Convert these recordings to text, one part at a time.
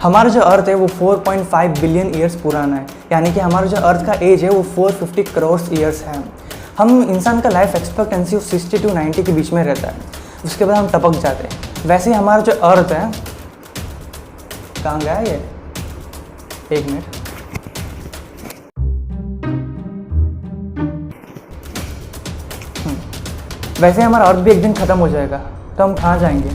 हमारा जो अर्थ है वो 4.5 बिलियन ईयर्स पुराना है, यानी कि हमारा जो अर्थ का एज है वो 450 करोड़ ईयर्स है। हम इंसान का लाइफ एक्सपेक्टेंसी 60 to 90 के बीच में रहता है, उसके बाद हम टपक जाते हैं। वैसे ही हमारा जो अर्थ है, कहाँ गया ये, एक मिनट, वैसे हमारा अर्थ भी एक दिन ख़त्म हो जाएगा, तो हम कहाँ जाएंगे?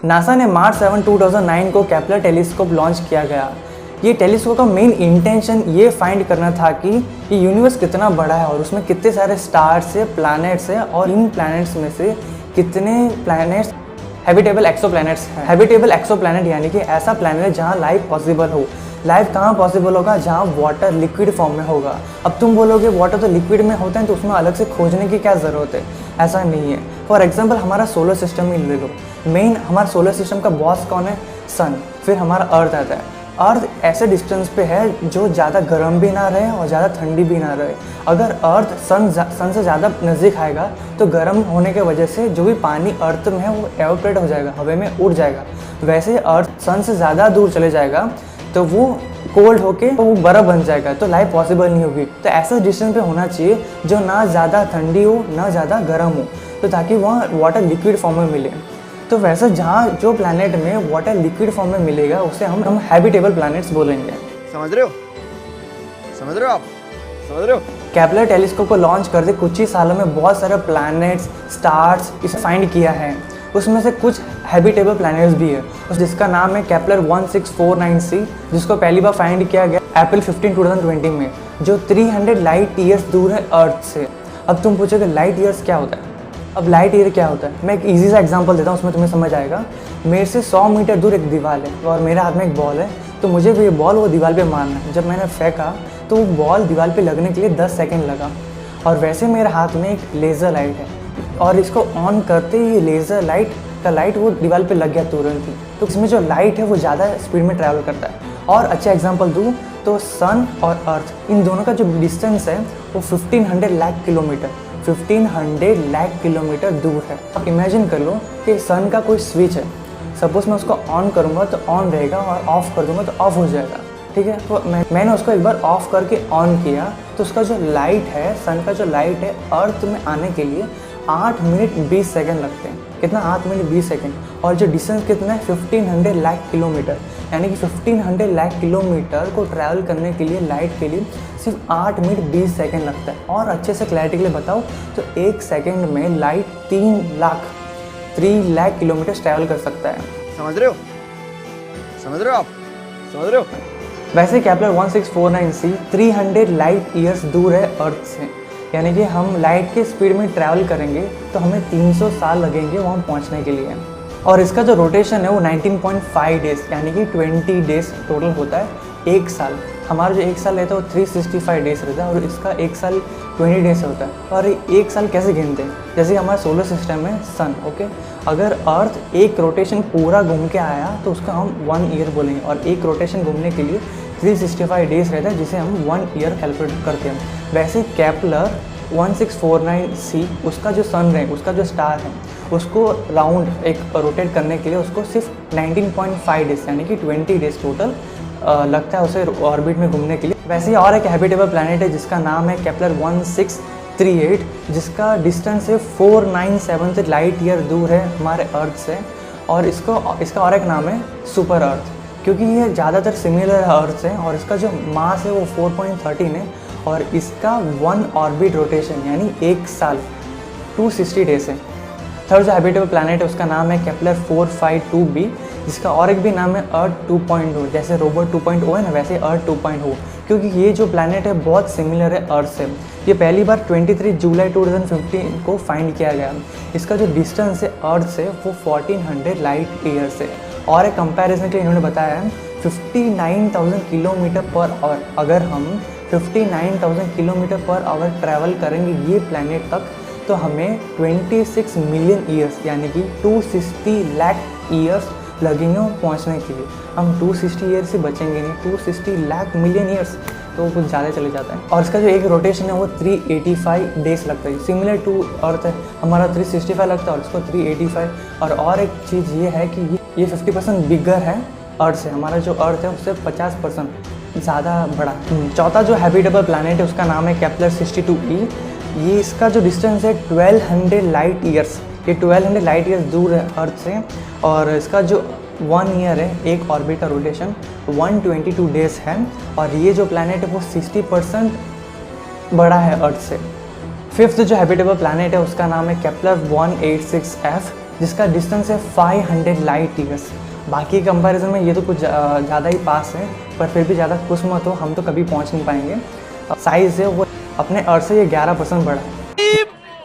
नासा ने मार्च 7, 2009 को केपलर टेलीस्कोप लॉन्च किया गया। ये टेलीस्कोप का मेन इंटेंशन ये फाइंड करना था कि ये यूनिवर्स कितना बड़ा है और उसमें कितने सारे स्टार्स है, प्लैनेट्स है, और इन प्लैनेट्स में से कितने प्लैनेट्स हैबिटेबल एक्सोप्लैनेट्स हैं। हैबिटेबल एक्सोप्लैनेट यानी कि ऐसा प्लैनेट है जहाँ लाइफ पॉसिबल हो। लाइफ कहाँ पॉसिबल होगा? जहाँ वाटर लिक्विड फॉर्म में होगा। अब तुम बोलोगे वाटर तो लिक्विड में होता है तो उसमें अलग से खोजने की क्या ज़रूरत है? ऐसा नहीं है। फॉर एग्जांपल हमारा सोलर सिस्टम ही ले लो। मेन हमारा सोलर सिस्टम का बॉस कौन है? सन। फिर हमारा अर्थ आता है। अर्थ ऐसे डिस्टेंस पे है जो ज़्यादा गर्म भी ना रहे और ज़्यादा ठंडी भी ना रहे। अगर अर्थ सन से ज़्यादा नज़दीक आएगा तो गर्म होने की वजह से जो भी पानी अर्थ में है वो एवोपरेट हो जाएगा, हवा में उड़ जाएगा। वैसे अर्थ सन से ज़्यादा दूर चले जाएगा तो वो कोल्ड होके वो बर्फ़ बन जाएगा, तो लाइफ पॉसिबल नहीं होगी। तो ऐसा डिस्टेंस पे होना चाहिए जो ना ज़्यादा ठंडी हो ना ज़्यादा गर्म हो, तो ताकि वहाँ वाटर लिक्विड फॉर्म में मिले। तो वैसे जहाँ जो प्लैनेट में वाटर लिक्विड फॉर्म में मिलेगा उसे हम हैबिटेबल प्लैनेट्स बोलेंगे। समझ रहे हो? समझ रहे हो आप? समझ रहे हो? केपलर टेलीस्कोप को लॉन्च करते कुछ ही सालों में बहुत सारे प्लैनेट्स, स्टार्स इसे फाइंड किया है। उसमें से कुछ हैबिटेबल प्लैनेट्स भी है, जिसका नाम है केपलर 1649c, जिसको पहली बार फाइंड किया गया अप्रैल 15, 2020 में, जो 300 लाइट ईयर्स दूर है अर्थ से। अब तुम पूछोगे लाइट ईयर्स क्या होता है? अब लाइट ईयर क्या होता है? मैं एक इजी सा एग्जांपल देता हूँ, उसमें तुम्हें समझ आएगा। मेरे से 100 मीटर दूर एक दीवार है और मेरे हाथ में एक बॉल है, तो मुझे भी ये बॉल वो दीवार पे मारना है। जब मैंने फेंका तो वो बॉल दीवार पे लगने के लिए 10 सेकंड लगा। और वैसे मेरे हाथ में एक लेज़र लाइट है और इसको ऑन करते ही लेज़र लाइट का लाइट वो दीवार पे लग गया तुरंत ही। तो इसमें जो लाइट है वो ज़्यादा स्पीड में ट्रैवल करता है। और अच्छा एग्जांपल दूँ तो सन और अर्थ, इन दोनों का जो डिस्टेंस है वो 1500 लाख किलोमीटर 1500 लाख किलोमीटर दूर है। अब इमेजिन कर लो कि सन का कोई स्विच है, सपोज मैं उसको ऑन करूँगा तो ऑन रहेगा और ऑफ़ कर दूँगा तो ऑफ़ हो जाएगा, ठीक है। तो मैंने उसको एक बार ऑफ़ करके ऑन किया तो उसका जो लाइट है, सन का जो लाइट है, अर्थ में आने के लिए 8 मिनट 20 सेकंड लगते हैं। कितना? 8 मिनट 20 सेकंड। और जो डिस्टेंस कितना है? 1500 लाख किलोमीटर, यानी कि 1500 लाख किलोमीटर को ट्रैवल करने के लिए लाइट के लिए सिर्फ 8 मिनट 20 सेकंड लगता है। और अच्छे से क्लैरिटी के लिए बताओ तो 1 सेकंड में लाइट 3 लाख किलोमीटर ट्रैवल कर सकता है। समझ रहे हो? समझ रहे हो आप? समझ रहे हो? वैसे केपलर 1649c 300 लाइट ईयर्स दूर है अर्थ से, यानी कि हम लाइट के स्पीड में ट्रैवल करेंगे तो हमें 300 साल लगेंगे वहाँ पहुँचने के लिए। और इसका जो रोटेशन है वो 19.5 डेज़, यानी कि 20 डेज़ टोटल होता है एक साल। हमारा जो एक साल रहता है वो 365 डेज़ रहता है और इसका एक साल 20 डेज़ होता है। और एक साल कैसे गिनते हैं? जैसे हमारा सोलर सिस्टम में सन, ओके, अगर अर्थ एक रोटेशन पूरा घूम के आया तो उसका हम 1 ईयर बोलेंगे, और एक रोटेशन घूमने के लिए 365 डेज़ रहता है जिसे हम 1 ईयर कैलकुलेट करते हैं। वैसे केपलर 1649c, उसका जो सन है, उसका जो स्टार है, उसको राउंड एक रोटेट करने के लिए उसको सिर्फ 19.5 डेज़ यानी कि 20 डेज़ टोटल लगता है उसे ऑर्बिट में घूमने के लिए। वैसे ही और एक हैबिटेबल प्लैनेट है जिसका नाम है केपलर 1638, जिसका डिस्टेंस है 497 लाइट ईयर दूर है हमारे अर्थ से। और इसका और एक नाम है सुपर अर्थ, क्योंकि ये ज़्यादातर सिमिलर है अर्थ से, और इसका जो मास है वो 4.13 है, और इसका 1 ऑर्बिट रोटेशन यानी एक साल 260 डेज है। थर्ड जो हैबिटेबल प्लैनेट है उसका नाम है केपलर 452b, जिसका और एक भी नाम है अर्थ 2.0, जैसे रोबोट 2.0 है ना, वैसे अर्थ 2.0, क्योंकि ये जो प्लैनेट है बहुत सिमिलर है अर्थ से। ये पहली बार 23 जुलाई 2015 को फाइंड किया गया। इसका जो डिस्टेंस है अर्थ से वो 1400 लाइट ईयर्स है। और एक कंपैरिजन के लिए इन्होंने बताया है 59,000 किलोमीटर पर आवर। अगर हम 59,000 किलोमीटर पर आवर ट्रैवल करेंगे ये प्लैनेट तक, तो हमें 26 मिलियन ईयर्स यानी कि 260 लाख ईयर्स लगेंगे पहुंचने के लिए। हम 260 ईयर्स से बचेंगे नहीं, 260 लाख मिलियन ईयर्स तो कुछ ज़्यादा चले जाता है। और इसका जो एक रोटेशन है वो 385 डेज लगता है, सिमिलर टू अर्थ है। हमारा 365 लगता है और इसको 385। और एक चीज़ ये है कि ये 50% बिगर है अर्थ से। हमारा जो अर्थ है उससे 50% ज़्यादा बड़ा। चौथा जो हैबिटेबल प्लैनेट है उसका नाम है केपलर 62e। ये इसका जो डिस्टेंस है 1200 लाइट ईयर्स, ये 1200 लाइट ईयर्स दूर है अर्थ से। और इसका जो 1 ईयर है, एक ऑर्बिट का रोटेशन 122 डेज है। और ये जो प्लैनेट है वो 60% बड़ा है अर्थ से। फिफ्थ जो हैबिटेबल प्लैनेट है उसका नाम है केपलर 186f, जिसका डिस्टेंस है 500 लाइट ईयर्स। बाकी कंपैरिजन में ये तो कुछ ज़्यादा ही पास है, पर फिर भी ज़्यादा खुश मत हो, हम तो कभी पहुंच नहीं पाएंगे। साइज़ है वो अपने अर्थ से ये 11% बड़ा है।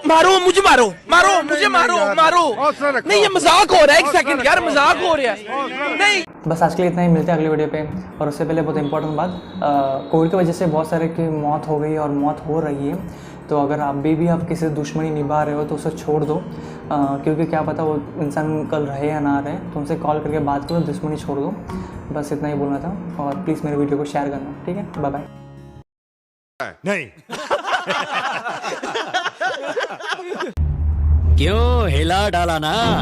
मारो मुझे, मारो मारो मुझे, मारो मारो। नहीं ये मजाक हो रहा है, एक सेकंड यार, मजाक हो रहा है। नहीं बस आज के लिए इतना ही, मिलते हैं अगले वीडियो पे। और उससे पहले बहुत इंपॉर्टेंट बात, कोविड की वजह से बहुत सारे की मौत हो गई और मौत हो रही है। तो अगर आप भी आप किसी दुश्मनी निभा रहे हो तो उसे छोड़ दो, क्योंकि क्या पता वो इंसान कल रहे या ना रहे। तो उनसे कॉल करके बात करो, दुश्मनी छोड़ दो। बस इतना ही बोलना था। और प्लीज़ मेरे वीडियो को शेयर करना, ठीक है? Bye bye. नहीं क्यों हिला डाला ना।